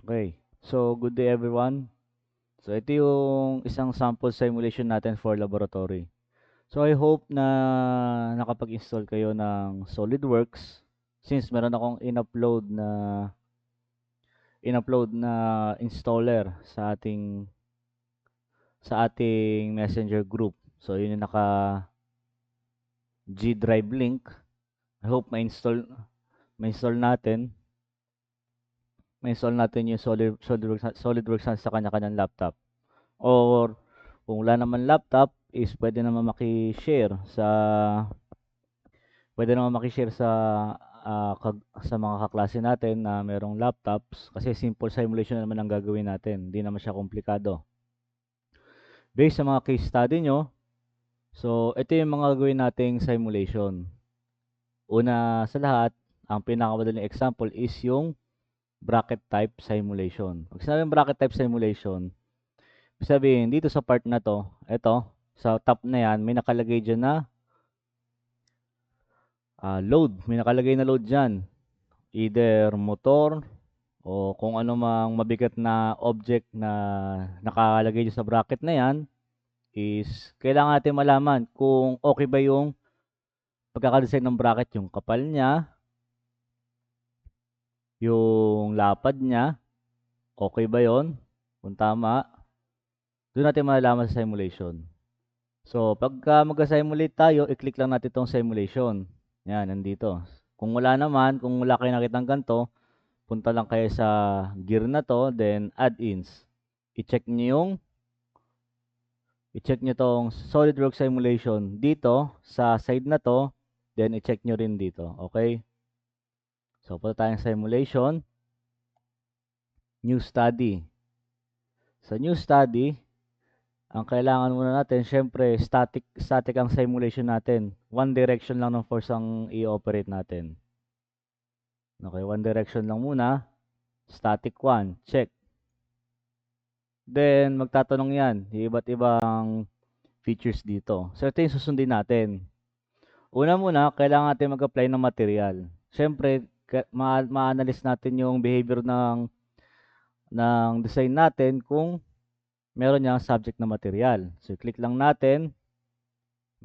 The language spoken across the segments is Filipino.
Okay. So, good day everyone. So, ito yung isang sample simulation natin for laboratory. So, I hope na nakapag-install kayo ng SolidWorks since meron akong in-upload na installer sa ating Messenger group. So, yun yung naka G Drive link. I hope ma-install natin. Ma-install natin yung SolidWorks sa kanya-kanyang laptop. Or kung wala naman laptop is pwede naman maki-share sa mga kaklase natin na merong laptops kasi simple simulation naman ang gagawin natin. Hindi naman siya komplikado. Based sa mga case study nyo, so ito yung mga gagawin nating simulation. Una sa lahat, ang pinakamadaling example is yung bracket type simulation. Pag sinabing bracket type simulation, ibig sabihin dito sa part na to, ito, sa top na yan, may nakalagay dyan na load. May nakalagay na load dyan. Either motor o kung ano mang mabigat na object na nakalagay dyan sa bracket na yan is kailangan natin malaman kung okay ba yung pagkakadesign ng bracket, yung kapal niya, yung lapad niya, okay ba yon? Kung tama, doon natin malalaman sa simulation. So, pagka mag-simulate tayo, i-click lang natin itong simulation. Yan, nandito. Kung wala kayo nakitang ganito, punta lang kayo sa gear na to, then add-ins. I-check nyo tong SolidWorks simulation dito sa side na to, then i-check nyo rin dito. Okay? So, punta tayong simulation, new study. Sa new study, ang kailangan muna natin, syempre, static ang simulation natin. One direction lang ng force ang i-operate natin. Okay, one direction lang muna. Static 1, check. Then, magtatanong yan, iba't ibang features dito. So, ito yung susundin natin. Una muna, kailangan natin mag-apply ng material. Siyempre, ma-analyze natin yung behavior ng design natin kung meron niyang subject na material. So, click lang natin.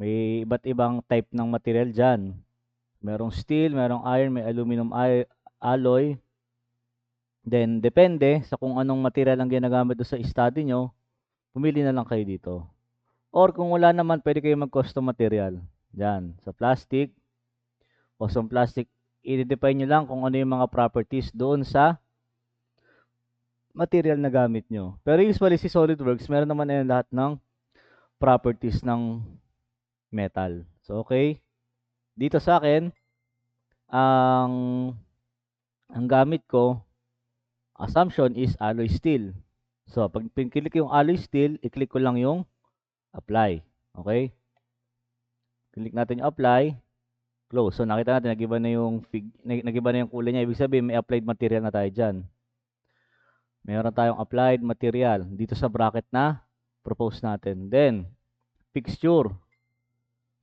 May iba't ibang type ng material dyan. Merong steel, merong iron, may aluminum alloy. Then, depende sa kung anong material ang ginagamit doon sa study nyo, pumili na lang kayo dito. Or kung wala naman, pwede kayo mag-custom material. Diyan, sa plastic. Custom plastic, i-define nyo lang kung ano yung mga properties doon sa material na gamit nyo. Pero usually si SolidWorks, meron naman yan lahat ng properties ng metal. So, okay. Dito sa akin, ang gamit ko, assumption is alloy steel. So, pag piniklik yung alloy steel, i-click ko lang yung apply. Okay? Click natin yung apply. Close. So, nakita natin, nag-iba na yung kulay niya. Ibig sabihin, may applied material na tayo dyan. Meron tayong applied material dito sa bracket na propose natin. Then, fixture.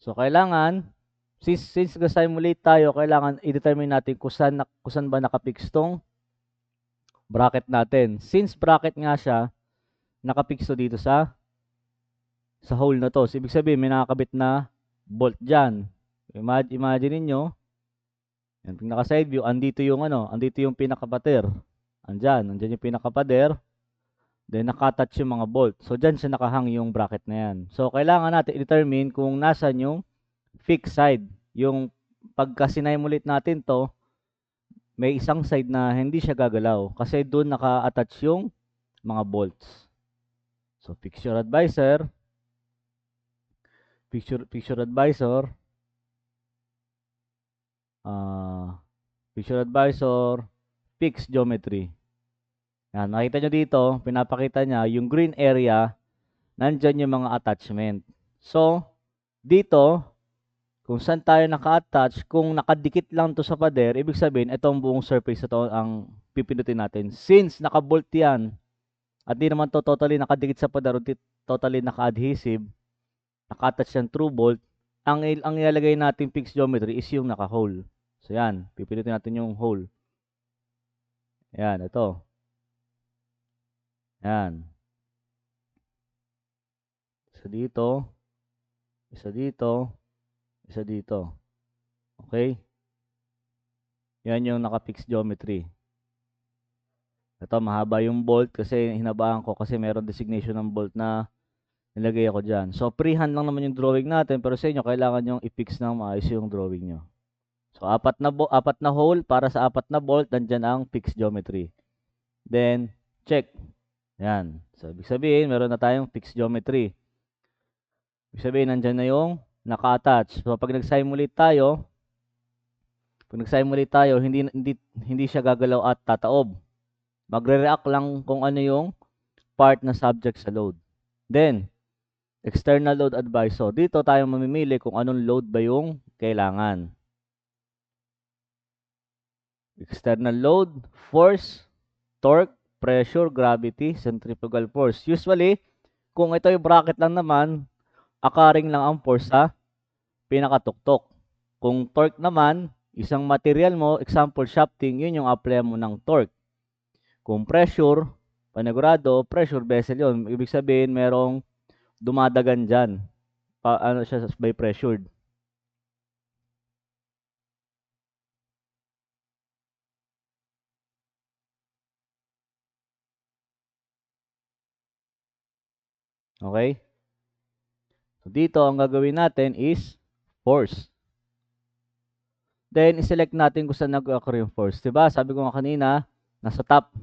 So, kailangan, since nag-simulate tayo, kailangan i-determine natin kung saan ba nakapix tong bracket natin. Since bracket nga siya, nakapix to dito sa hole na to. So, ibig sabihin, may nakakabit na bolt dyan. Imagine niyo, yan, pag naka-side view, andito yung pinaka-pader. Andyan yung pinaka-pader. Then, nakatouch yung mga bolt. So, dyan siya nakahang yung bracket na yan. So, kailangan natin i-determine kung nasan yung fixed side. Yung pagka-sinimulate natin to, may isang side na hindi siya gagalaw. Kasi doon naka-attach yung mga bolts. So, picture advisor, picture advisor, fixed geometry. Yan, makita nyo dito, pinapakita niya yung green area, nandyan yung mga attachment. So, dito, kung saan tayo naka-attach, kung nakadikit lang to sa pader, ibig sabihin, itong buong surface ito ang pipindutin natin. Since naka-bolt yan, at di naman to totally nakadikit sa pader, totally naka-adhesive, naka-attach yan through bolt, ang ilalagay natin fixed geometry is yung naka-hole. So, yan, pipindutin natin yung hole. Yan, ito. Yan. Isa dito. Isa dito. Isa dito. Okay? Yan yung naka-fixed geometry. Ito, mahaba yung bolt kasi hinabaan ko kasi meron designation ng bolt na nilagay ako dyan. So, freehand lang naman yung drawing natin pero sa inyo, kailangan nyo i-fix ng maayos yung drawing nyo. So, apat na hole para sa apat na bolt, nandyan ang fixed geometry. Then, check. Yan. So, ibig sabihin, meron na tayong fixed geometry. Ibig sabihin, nandyan na yung naka-attach. So, pag nag-simulate tayo, hindi siya gagalaw at tataob. Magre-react lang kung ano yung part na subject sa load. Then, external load advisor. Dito tayo mamimili kung anong load ba yung kailangan. External load, force, torque, pressure, gravity, centrifugal force. Usually, kung ito yung bracket lang naman, occurring lang ang force sa pinakatuktok. Kung torque naman, isang material mo, example shafting, yun yung apply mo ng torque. Kung pressure, panigurado, pressure vessel yun. Ibig sabihin, merong dumadagan dyan. Ano siya, by pressured. Okay? So, dito, ang gagawin natin is force. Then, iselect natin kung saan nag-occur yung force. Diba? Sabi ko nga kanina, nasa top.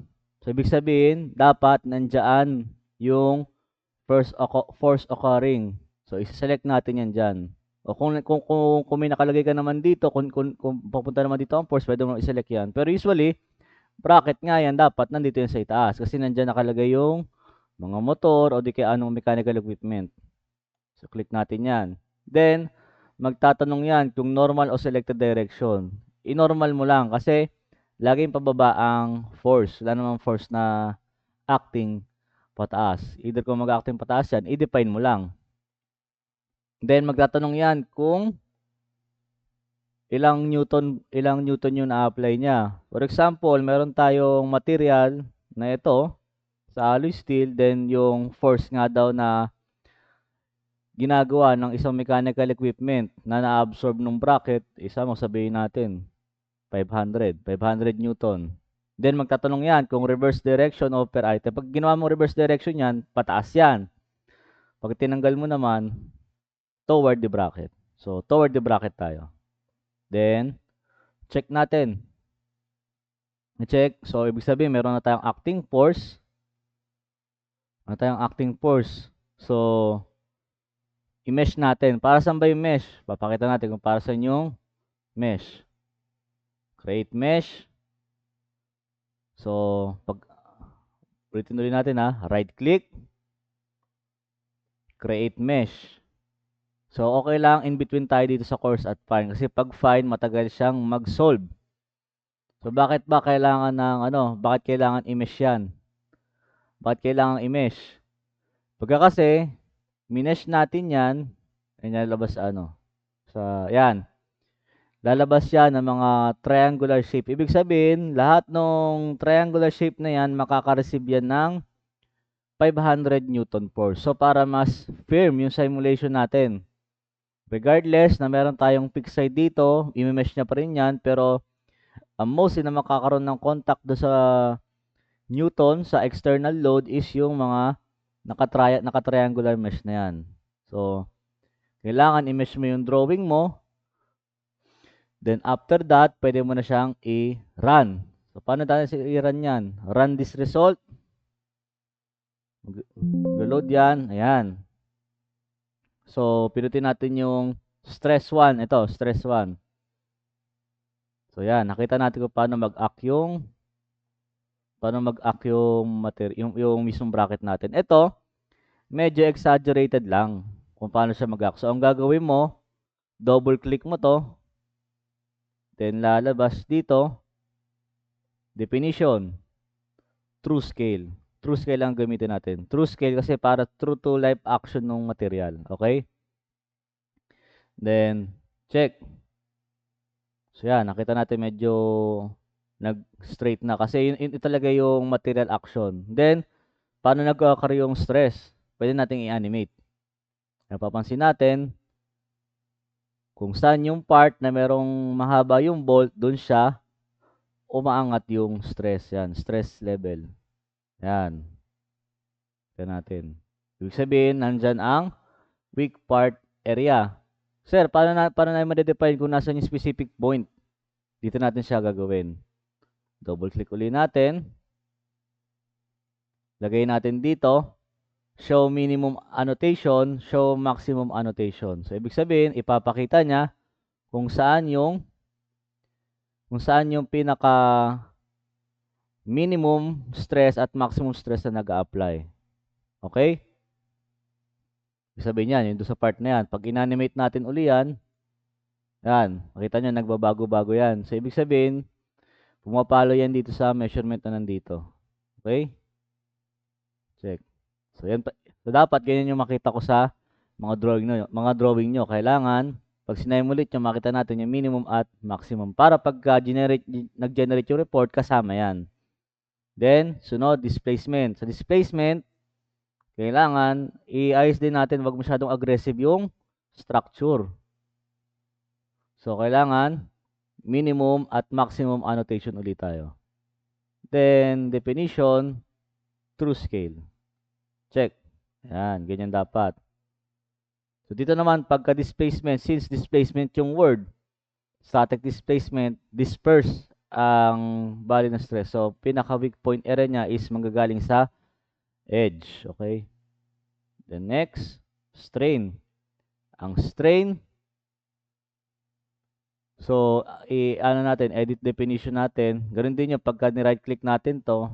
So, ibig sabihin, dapat nandiyan yung force occurring. So, isa-select natin yan dyan. O kung may nakalagay ka naman dito, kung papunta naman dito ang force, pwede mo i-select yan. Pero usually, bracket nga yan, dapat nandito yan sa itaas. Kasi nandyan nakalagay yung mga motor o di kaya anong mechanical equipment. So, click natin yan. Then, magtatanong yan kung normal o selected direction. I-normal mo lang kasi laging pababa ang force. Wala namang force na acting pataas. Either kung mag-acting pataas yan, i-define mo lang. Then, magtatanong yan kung ilang newton yung na-apply niya. For example, meron tayong material na ito sa alloy steel, then yung force nga daw na ginagawa ng isang mechanical equipment na na-absorb ng bracket, isa mo sabihin natin 500 newton. Then magtatanong yan kung reverse direction o per item. Pag ginawa mo reverse direction yan, pataas yan. Pag tinanggal mo naman, toward the bracket. So, toward the bracket tayo. Then, check natin. I-check. So, ibig sabihin, meron na tayong acting force. So, i-mesh natin. Para saan ba yung mesh? Papakita natin kung para saan yung mesh. Create mesh. So, ulitin ulit natin ha. Right click. Create mesh. So, okay lang in between tayo dito sa course at find. Kasi pag find, matagal siyang mag-solve. So, bakit kailangan i-mesh yan? Bakit kailangan i-mesh? Pagka kasi, minesh natin yan, ay lalabas yan. Lalabas yan ng mga triangular shape. Ibig sabihin, lahat ng triangular shape na yan, makaka-receive yan ng 500 Newton force. So, para mas firm yung simulation natin. Regardless na meron tayong fixed side dito, i-mesh niya pa rin yan. Pero, ang mostly na makakaroon ng contact do sa Newton, sa external load, is yung mga naka-triangular mesh na yan. So, kailangan i-mesh mo yung drawing mo. Then, after that, pwede mo na siyang i-run. So, paano tayo i-run yan? Run this result. Mag-load yan. Ayan. So, pinutin natin yung stress 1. Ito, stress 1. So, yan. Nakita natin kung paano mag-act yung yung mismong bracket natin. Ito, medyo exaggerated lang kung paano siya mag-act. So, ang gagawin mo, double click mo to. Then, lalabas dito, definition, true scale. True scale lang gamitin natin. True scale kasi para true to life action ng material. Okay? Then, check. So, yan. Nakita natin medyo nag-straight na kasi yun talaga yung material action. Then, paano nag-occur yung stress? Pwede nating i-animate. Napapansin natin, kung saan yung part na merong mahaba yung bolt, dun siya umaangat yung stress. Yan, stress level. Yan. Tignan natin. Ibig sabihin, nandyan ang weak part area. Sir, paano na ma-define kung nasan yung specific point? Dito natin siya gagawin. Double click uli natin. Lagay natin dito. Show minimum annotation, show maximum annotation. So, ibig sabihin, ipapakita niya kung saan yung pinaka minimum stress at maximum stress na nag-a-apply. Okay? Ibig sabihin yan, yung doon sa part na yan. Pag inanimate natin uli yan, makita nyo, nagbabago-bago yan. So, ibig sabihin, pumapalo yan dito sa measurement na nandito. Okay? Check. So, yan. So, dapat ganyan yung makita ko sa mga drawing nyo. Kailangan, pag sinimulate nyo, makita natin yung minimum at maximum. Para pag nag-generate yung report, kasama yan. Then, sunod, displacement. Sa displacement, kailangan, i-ayos din natin, wag masyadong aggressive yung structure. So, kailangan, minimum at maximum annotation ulit tayo. Then, definition, true scale. Check. Yan, ganyan dapat. So, dito naman, pagka-displacement, since displacement yung word, static displacement, disperse ang bali ng stress. So, pinaka-weak point area niya is manggagaling sa edge. Okay? Then next, strain. Ang strain, so, ano natin, edit definition natin. Ganun din yung pagka ni-right click natin to.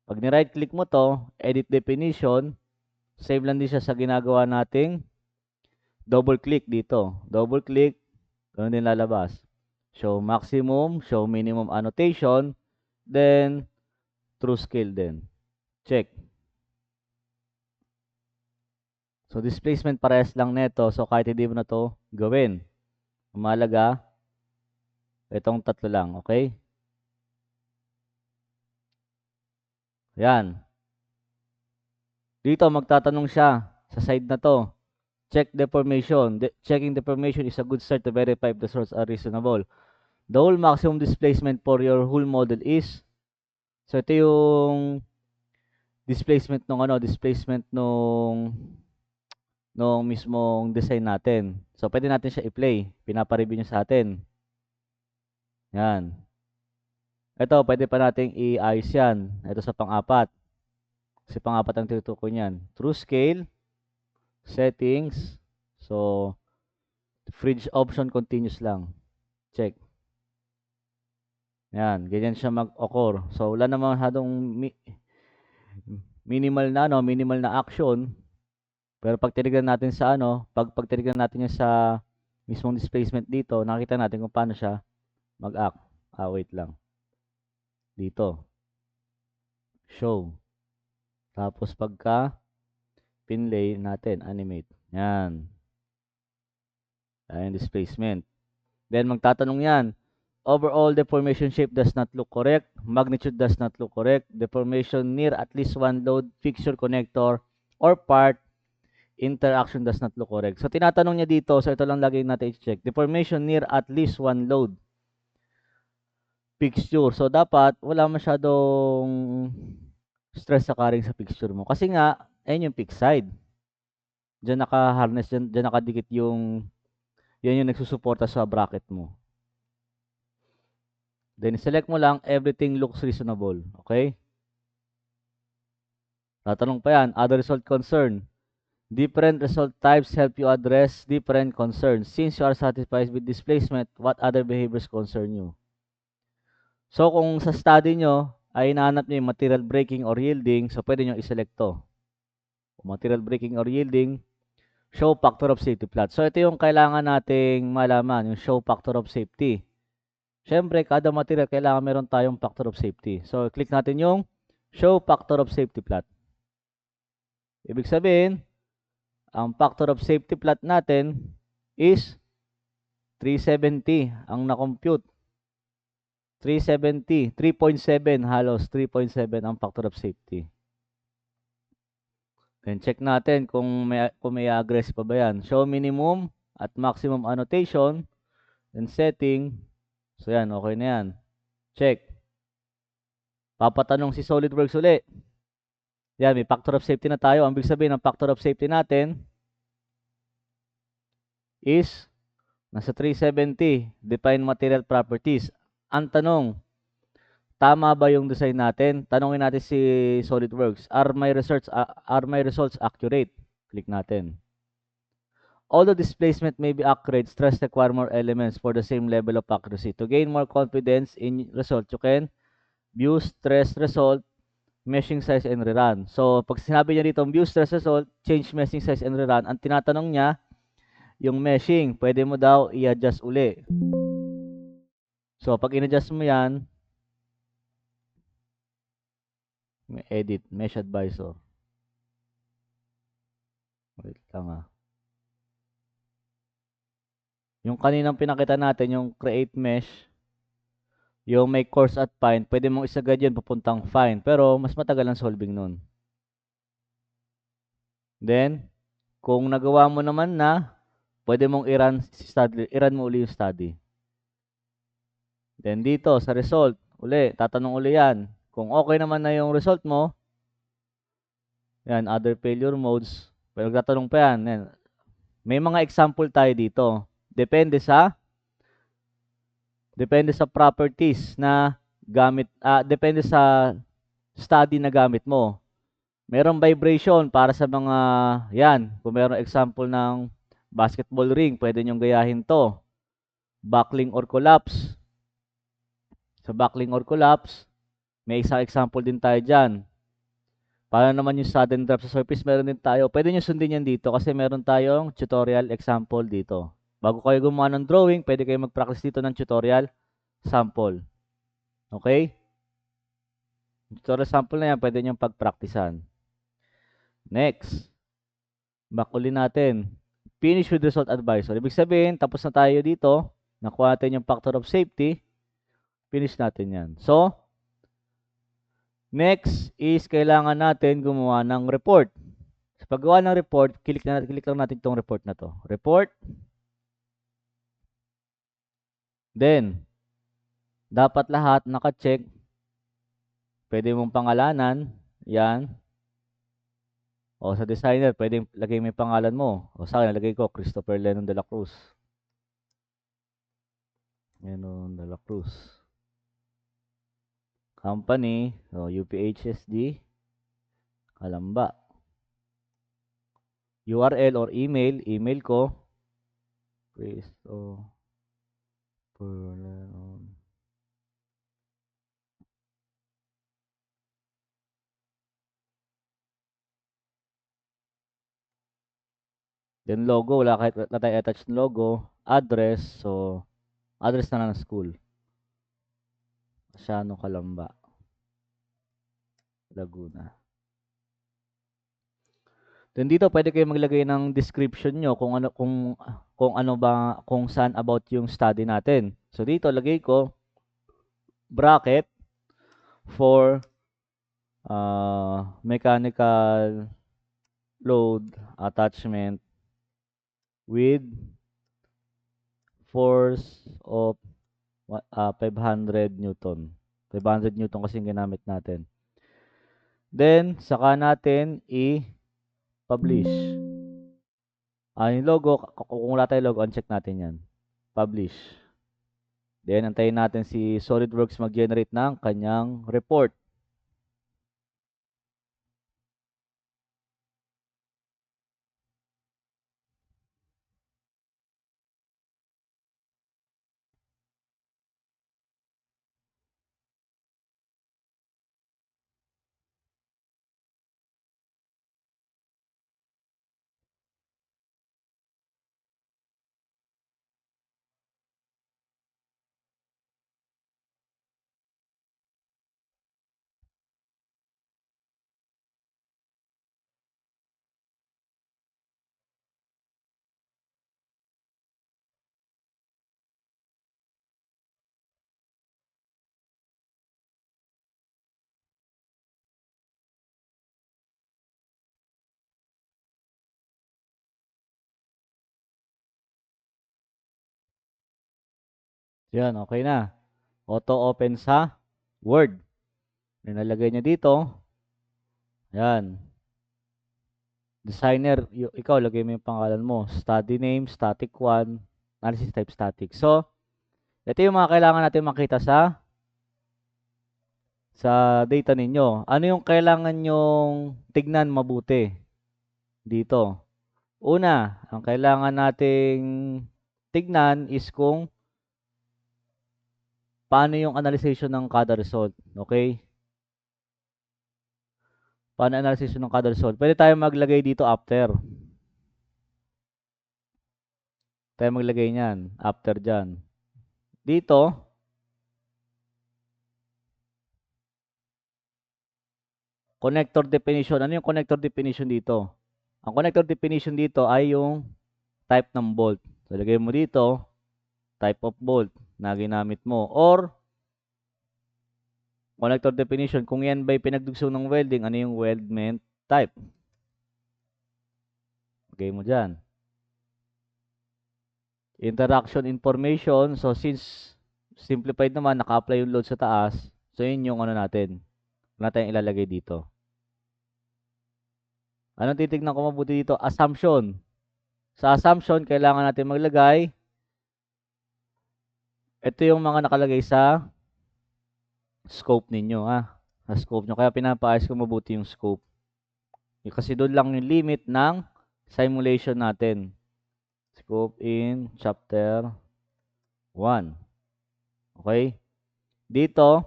Pag ni-right click mo to, edit definition, save lang din siya sa ginagawa nating double click dito. Double click, ganun din lalabas. Show maximum, show minimum annotation, then true scale din. Check. So, displacement parehas lang neto. So, kahit hindi mo na to gawin. Umalaga, itong tatlo lang. Okay? Yan. Dito, magtatanong siya sa side na to. Check deformation. Checking deformation is a good start to verify if the source are reasonable. The whole maximum displacement for your whole model is, so ito yung displacement nung mismong design natin. So, pwede natin siya i-play. Pinapareview niya sa atin. Yan. Ito, pwede pa nating i-ayos yan. Ito sa pang-apat. Kasi pang-apat ang tinutukoy niyan. True scale, settings. So, fridge option continuous lang. Check. Yan, ganyan siya mag-occur. So, wala naman masyadong minimal na action. Pero pag tinignan natin sa pag tinignan natin yan sa mismong displacement dito, nakita natin kung paano siya mag-act. Wait lang. Dito. Show. Tapos pagka pinlay natin, animate. Yan. Ayan, displacement. Then magtatanong yan. Overall deformation shape does not look correct. Magnitude does not look correct. Deformation near at least one load, fixture, connector, or part, interaction does not look correct. So, tinatanong niya dito, so ito lang lagi natin i-check. Deformation near at least one load, fixture. So, dapat wala masyadong stress sa carrying sa fixture mo. Kasi nga, ayun yung fixed side. Diyan naka-harness, diyan nakadikit yan yung nagsusuporta sa bracket mo. Then, select mo lang, everything looks reasonable. Okay? Tatanong pa yan, other result concern. Different result types help you address different concerns. Since you are satisfied with displacement, what other behaviors concern you? So, kung sa study nyo, ay hinahanap nyo yung material breaking or yielding, so pwede nyo iselect to. Material breaking or yielding, show factor of safety plot. So, ito yung kailangan nating malaman, yung show factor of safety. Siyempre, kada material, kailangan meron tayong factor of safety. So, click natin yung show factor of safety plot. Ibig sabihin, ang factor of safety plot natin is 370 ang na-compute. 370, 3.7 halos, 3.7 ang factor of safety. Then check natin kung may aggressive pa ba yan. Show minimum at maximum annotation. Then setting. So yan, okay na yan. Check. Papatanong si SolidWorks uli. Yan, may factor of safety na tayo. Ang ibig sabihin ng factor of safety natin is nasa 370. Define material properties. Ang tanong, tama ba yung design natin? Tanongin natin si SolidWorks. Are my results accurate? Click natin. Although displacement may be accurate, stress require more elements for the same level of accuracy. To gain more confidence in result, you can view stress result, meshing size, and rerun. So, pag sinabi niya dito, view stress result, change meshing size, and rerun, ang tinatanong niya, yung meshing, pwede mo daw i-adjust uli. So, pag in-adjust mo yan, edit, mesh advisor. Wait lang ah. Yung kaninang pinakita natin, yung create mesh, yung make course at find, pwede mong isagad yan papuntang find. Pero, mas matagal ang solving nun. Then, kung nagawa mo naman na, pwede mong i-run mo uli yung study. Then, dito, sa result, uli, tatanong uli yan. Kung okay naman na yung result mo, yan, other failure modes, pero tatanong pa yan. Yan. May mga example tayo dito. Depende sa properties na depende sa study na gamit mo. Merong vibration para sa mga, yan, kung merong example ng basketball ring, pwede nyong gayahin to. Buckling or collapse. Sa buckling or collapse, may isang example din tayo dyan. Para naman yung sudden drop sa surface, meron din tayo. Pwede nyo sundin yan dito kasi meron tayong tutorial example dito. Bago kayo gumawa ng drawing, pwede kayo mag-practice dito ng tutorial sample. Okay? Tutorial sample na yan, pwede nyo pag-practicean. Next. Back uli natin. Finish with result advisor. Ibig sabihin, tapos na tayo dito. Nakuha natin yung factor of safety. Finish natin yan. So, next is kailangan natin gumawa ng report. Sa paggawa ng report, click lang natin itong report na to. Report. Then, dapat lahat naka-check. Pwede mong pangalanan. Yan. O sa designer, pwede lagay mo yung pangalan mo. O sa akin, nalagay ko Christopher Lennon de la Cruz. Lennon de la Cruz. Company, so UPHSD, Kalamba. URL or email ko, Christopher Lennon. Then logo, wala tayo attach ng logo. Address, so address na lang ng school. Asiano, Kalamba, Laguna. Then dito pwede kayo maglagay ng description nyo kung saan about yung study natin. So dito lagay ko bracket for mechanical load attachment with force of 500 Newton. 500 Newton kasi yung ginamit natin. Then, saka natin i-publish. Yung logo, kung wala tayo logo, uncheck natin yan. Publish. Then, antayin natin si SolidWorks mag-generate ng kanyang report. Yan, okay na. Auto open sa Word. Nalagay niya dito. Yan. Designer, ikaw, lagay mo yung pangalan mo. Study name, static 1, analysis type static. So, ito yung mga kailangan natin makita sa data ninyo. Ano yung kailangan nyong tignan mabuti dito? Una, ang kailangan nating tignan is kung paano yung analysis ng kada result. Okay? Paano analysis ng kada result? Pwede tayo maglagay dito after. Tayo maglagay niyan. After dyan. Dito, connector definition. Ano yung connector definition dito? Ang connector definition dito ay yung type ng bolt. So, lagay mo dito, type of bolt na ginamit mo. Or, connector definition, kung yan ba'y pinagdugsong ng welding, ano yung weldment type? Lagay mo dyan. Interaction information. So, since simplified naman, naka-apply yung load sa taas. So, yun yung ano natin. Natin ilalagay dito. Anong titignan ko mabuti dito? Assumption. Sa assumption, kailangan natin maglagay. Ito yung mga nakalagay sa scope ninyo. Sa scope nyo. Kaya pinapaayos ko mabuti yung scope. Kasi doon lang yung limit ng simulation natin. Scope in chapter 1. Okay? Dito,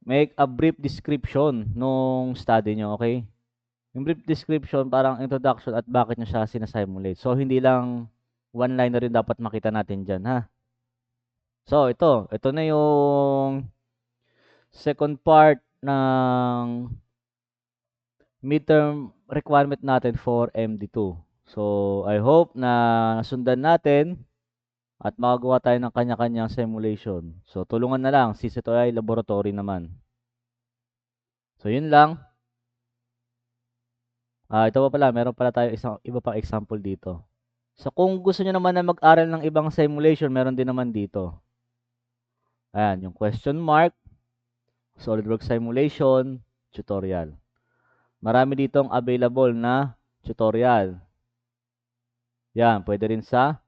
make a brief description nung study nyo. Okay? Yung brief description, parang introduction at bakit nyo siya sinasimulate. So, hindi lang one-liner rin dapat makita natin dyan, ha? So, ito. Ito na yung second part ng midterm requirement natin for MD2. So, I hope na nasundan natin at makagawa tayo ng kanya-kanyang simulation. So, tulungan na lang since ito ay laboratory naman. So, yun lang. Ito pa pala, meron pala tayo iba pang example dito. So, kung gusto niyo naman na mag-aral ng ibang simulation, meron din naman dito. Ayan, yung question mark, SolidWorks simulation, tutorial. Marami ditong available na tutorial. Yan, pwede rin sa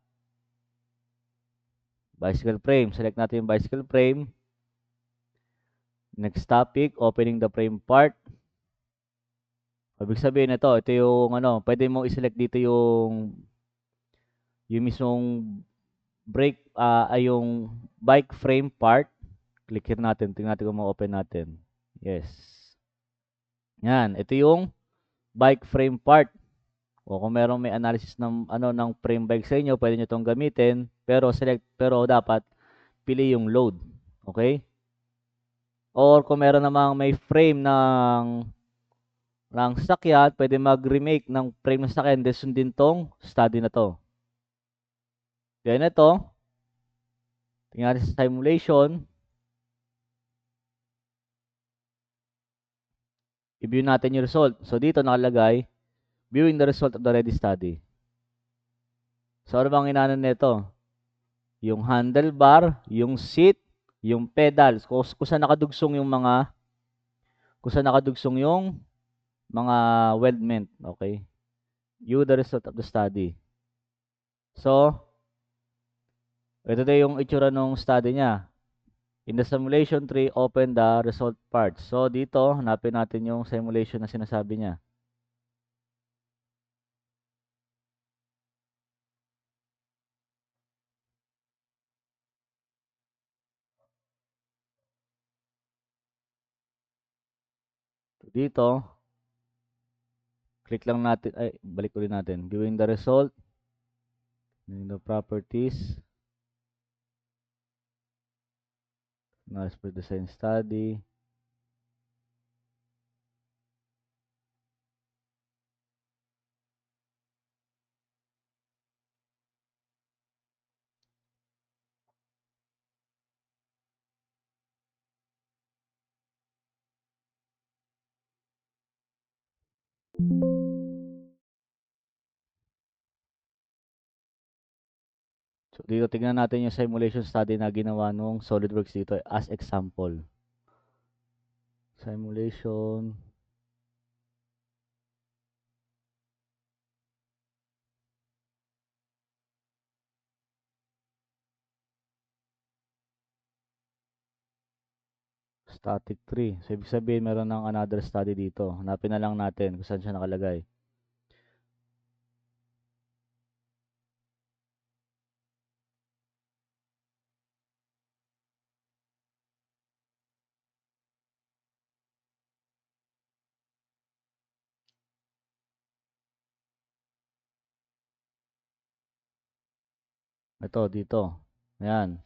bicycle frame. Select natin yung bicycle frame. Next topic, opening the frame part. Ibig sabihin ito yung ano, pwede mo i-select dito yung mismong brake, ay yung bike frame part. Click here natin, tingnan natin kung ma-open natin. Yes. Yan, ito yung bike frame part. O kung merong may analysis ng ano ng frame bike sa inyo, pwede niyo tong gamitin, pero dapat pili yung load. Okay? Or kung meron namang may frame ng sasakyan, pwede mag-remake ng frame ng sasakyan, then sundin tong study na to. Then ito, tingnan natin sa simulation. I-view natin yung result. So dito nakalagay, viewing the result of the ready study. So ano bang inaano nito? Yung handlebar, yung seat, yung pedals, kung saan nakadugtong yung mga weldment, okay? View the result of the study. So, ito na yung itsura ng study niya. In the simulation tree, open the result part. So, dito, hanapin natin yung simulation na sinasabi niya. Dito, click lang natin, balik ulit natin. Viewing the result, viewing the properties, noise per design study. So, dito tignan natin yung simulation study na ginawa nung SolidWorks dito as example. Simulation. Static 3. So, ibig sabihin, meron ng another study dito. Hanapin na lang natin kung saan siya nakalagay. Ito, dito. Ayan.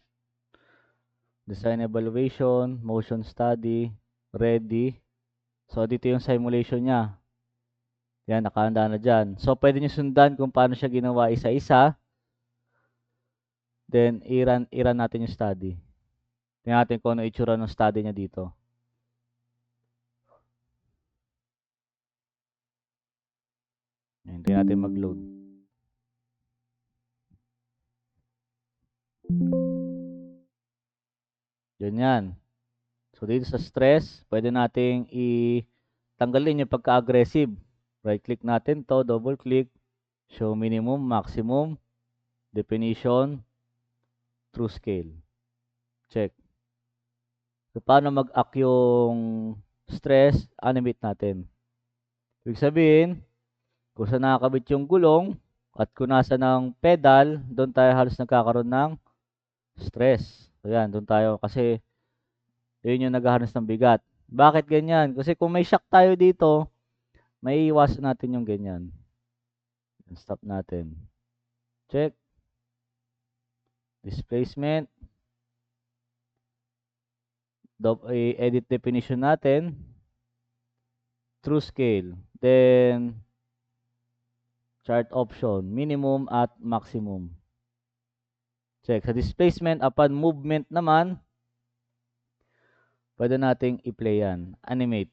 Design evaluation, motion study, ready. So, dito yung simulation niya. Yan, nakahanda na dyan. So, pwede nyo sundan kung paano siya ginawa isa-isa. Then, i-run natin yung study. Tingnan natin kung ano itsura ng study niya dito. Hindi natin mag-load. Yan. So, dito sa stress, pwede nating tanggalin yung pagka-aggressive. Right-click natin to, double-click, show minimum, maximum, definition, true scale. Check. So, paano mag-act yung stress? Animate natin. Ibig sabihin, kung saan nakakabit yung gulong, at kung nasa ng pedal, doon tayo halos nagkakaroon ng stress. So, yan, doon tayo kasi yun yung naghaharness ng bigat. Bakit ganyan? Kasi kung may shock tayo dito, may iwasan natin yung ganyan. Stop natin. Check. Displacement. Edit definition natin. True scale. Then, chart option. Minimum at maximum. Check. Sa displacement, upon movement naman, pwede nating i-play yan. Animate.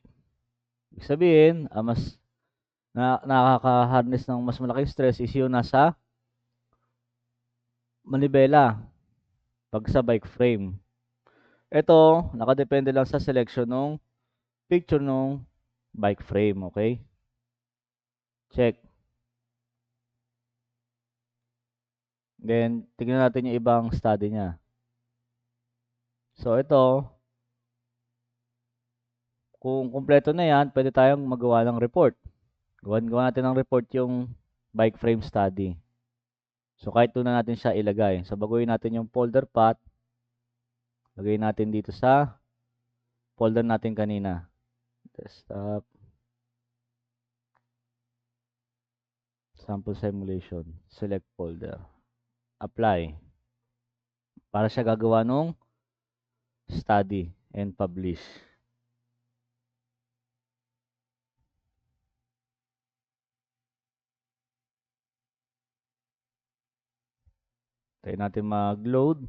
Ibig sabihin, mas nakaka-harness ng mas malaking stress is yung nasa manibela pag sa bike frame. Ito, nakadepende lang sa selection ng picture ng bike frame, okay? Check. Then, tignan natin yung ibang study niya. So, ito, kung kumpleto na yan, pwede tayong magawa ng report. Gawa natin ng report yung bike frame study. So, kahit doon na natin siya ilagay. So, baguhin natin yung folder path. Lagay natin dito sa folder natin kanina. Desktop. Sample simulation. Select folder. Apply. Para siya gagawa nung study and publish. Tayo natin mag-load.